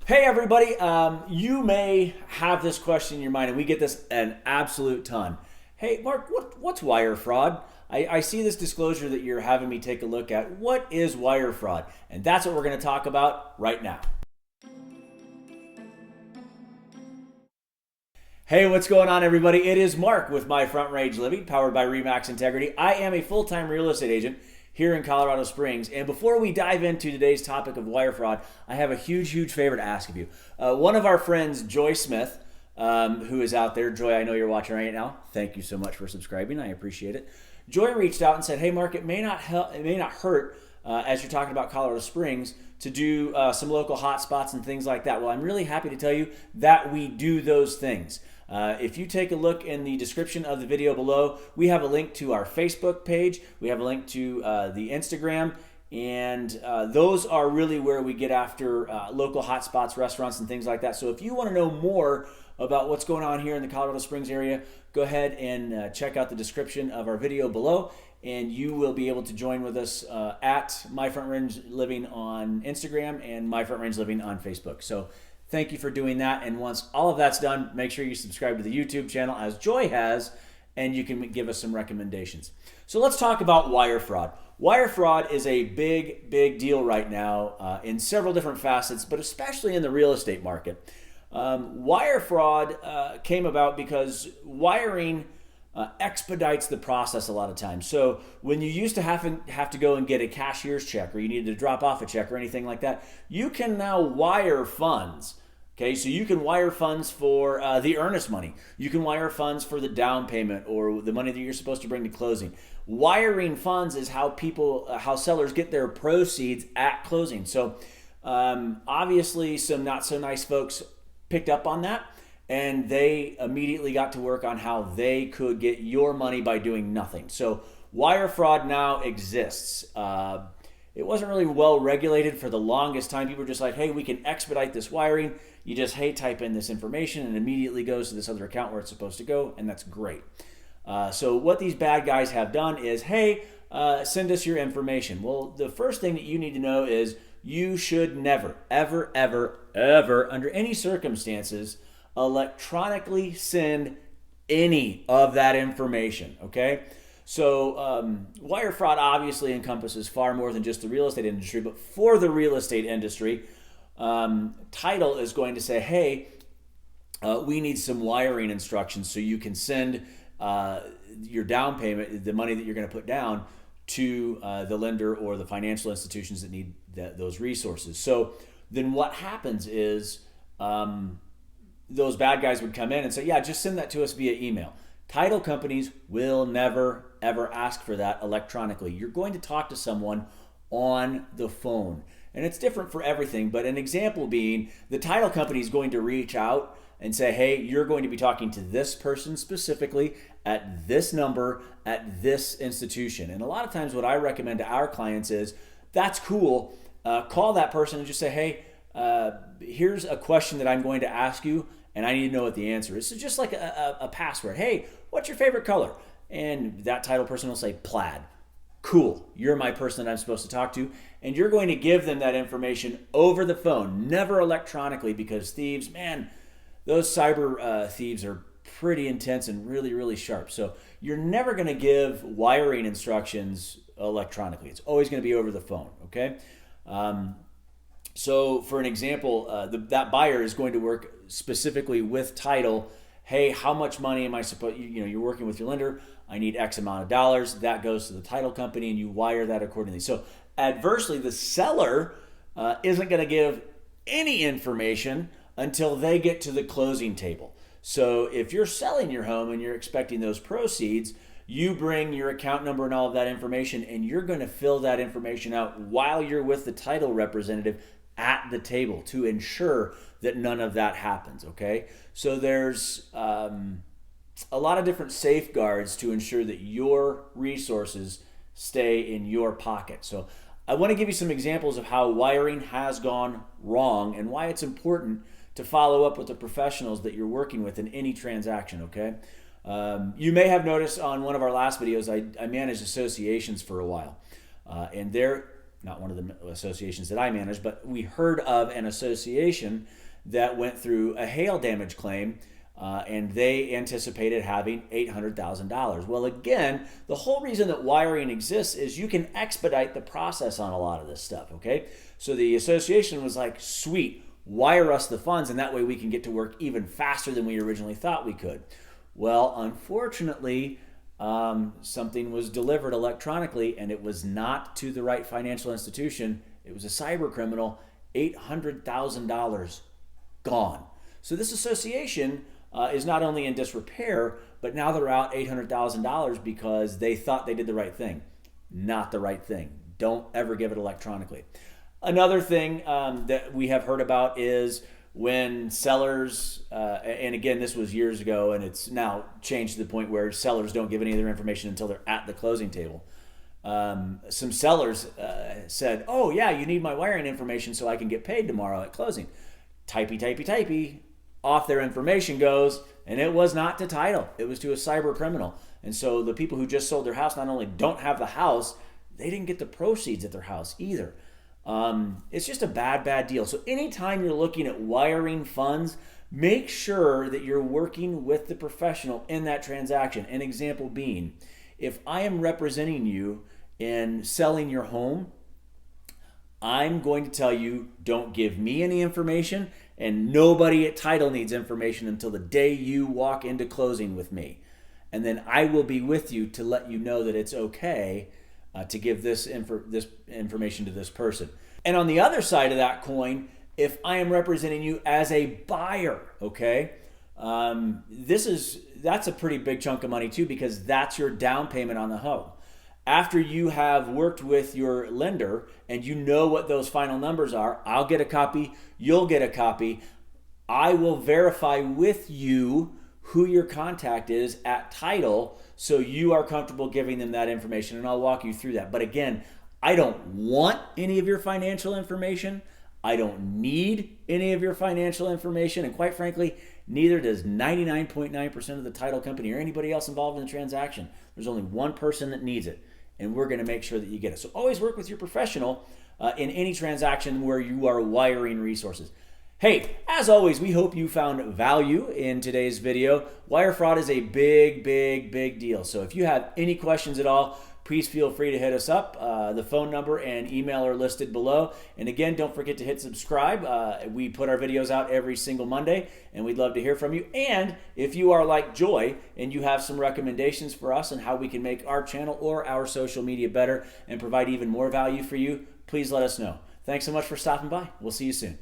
Hey everybody, you may have this question in your mind, and we get this an absolute ton. Hey Mark, what's wire fraud? I see this disclosure that you're having me take a look at. What is wire fraud? And that's what we're going to talk about right now. Hey, what's going on everybody? It is Mark with My Front Range Living, powered by RE/MAX Integrity. I am a full-time real estate agent here in Colorado Springs. And before we dive into today's topic of wire fraud, I have a huge favor to ask of you. One of our friends, Joy Smith, who is out there. Joy, I know you're watching right now. Thank you so much for subscribing. I appreciate it. Joy reached out and said, "Hey, Mark, it may not hurt as you're talking about Colorado Springs to do some local hotspots and things like that." Well, I'm really happy to tell you that we do those things. If you take a look in the description of the video below, we have a link to our Facebook page. We have a link to the Instagram, and those are really where we get after local hotspots, restaurants, and things like that. So if you want to know more about what's going on here in the Colorado Springs area, go ahead and check out the description of our video below, and you will be able to join with us at My Front Range Living on Instagram and My Front Range Living on Facebook. So thank you for doing that. And once all of that's done, make sure you subscribe to the YouTube channel as Joy has, and you can give us some recommendations. So let's talk about wire fraud. Wire fraud is a big deal right now in several different facets, but especially in the real estate market. Wire fraud came about because wiring expedites the process a lot of times. So when you used to have to go and get a cashier's check, or you needed to drop off a check or anything like that, you can now wire funds. Okay, so you can wire funds for the earnest money. You can wire funds for the down payment or the money that you're supposed to bring to closing. Wiring funds is how sellers get their proceeds at closing. So obviously some not so nice folks picked up on that, and they immediately got to work on how they could get your money by doing nothing. So wire fraud now exists. It wasn't really well regulated for the longest time. People were just like, hey, we can expedite this wiring. You just type in this information and it immediately goes to this other account where it's supposed to go, and that's great. So what these bad guys have done is, hey, send us your information. Well, the first thing that you need to know is you should never, ever, under any circumstances, electronically send any of that information, okay? So wire fraud obviously encompasses far more than just the real estate industry, but for the real estate industry, title is going to say, hey, we need some wiring instructions so you can send your down payment, the money that you're going to put down, to the lender or the financial institutions that need those resources. So then what happens is those bad guys would come in and say, yeah, just send that to us via email. Title companies will never, ever ask for that electronically. You're going to talk to someone on the phone. And it's different for everything, but an example being the title company is going to reach out and say, hey, you're going to be talking to this person specifically at this number at this institution. And a lot of times what I recommend to our clients is, that's cool. Call that person and just say, hey, here's a question that I'm going to ask you, and I need to know what the answer is. So just like a password. Hey, what's your favorite color? And that title person will say plaid. Cool, you're my person that I'm supposed to talk to. And you're going to give them that information over the phone, never electronically, because thieves, man, those cyber thieves are pretty intense and really sharp. So you're never going to give wiring instructions electronically. It's always going to be over the phone, okay? So for an example, that buyer is going to work specifically with title. Hey, how much money am I supposed, you're working with your lender, I need X amount of dollars. That goes to the title company and you wire that accordingly. So adversely, the seller isn't going to give any information until they get to the closing table. So if you're selling your home and you're expecting those proceeds, you bring your account number and all of that information, and you're going to fill that information out while you're with the title representative at the table to ensure that none of that happens, okay? So there's a lot of different safeguards to ensure that your resources stay in your pocket. So I want to give you some examples of how wiring has gone wrong and why it's important to follow up with the professionals that you're working with in any transaction, okay? You may have noticed on one of our last videos, I managed associations for a while. And there not one of the associations that I manage, but we heard of an association that went through a hail damage claim, and they anticipated having $800,000. Well, again, the whole reason that wiring exists is you can expedite the process on a lot of this stuff, okay? So the association was like, sweet, wire us the funds, and that way we can get to work even faster than we originally thought we could. Well, unfortunately, something was delivered electronically, and it was not to the right financial institution. It was a cyber criminal. $800,000 gone. So this association is not only in disrepair, but now they're out $800,000 because they thought they did the right thing. Not the right thing. Don't ever give it electronically. Another thing that we have heard about is when sellers, and again, this was years ago, and it's now changed to the point where sellers don't give any of their information until they're at the closing table. Some sellers said, oh yeah, you need my wiring information so I can get paid tomorrow at closing. Typey, off their information goes, and it was not to title. It was to a cyber criminal. And so the people who just sold their house not only don't have the house, they didn't get the proceeds at their house either. It's just a bad deal. So anytime you're looking at wiring funds, make sure that you're working with the professional in that transaction. An example being, if I am representing you in selling your home, I'm going to tell you, don't give me any information, and nobody at title needs information until the day you walk into closing with me. And then I will be with you to let you know that it's okay to give this information to this person. And on the other side of that coin, if I am representing you as a buyer, okay, that's a pretty big chunk of money too, because that's your down payment on the home. After you have worked with your lender and you know what those final numbers are, I'll get a copy, you'll get a copy. I will verify with you who your contact is at title so you are comfortable giving them that information, and I'll walk you through that. But again, I don't want any of your financial information. I don't need any of your financial information, and quite frankly, neither does 99.9% of the title company or anybody else involved in the transaction. There's only one person that needs it, and we're going to make sure that you get it. So always work with your professional in any transaction where you are wiring resources. Hey, as always, we hope you found value in today's video. Wire fraud is a big deal. So if you have any questions at all, please feel free to hit us up. The phone number and email are listed below. And again, don't forget to hit subscribe. We put our videos out every single Monday, and we'd love to hear from you. And if you are like Joy and you have some recommendations for us on how we can make our channel or our social media better and provide even more value for you, please let us know. Thanks so much for stopping by. We'll see you soon.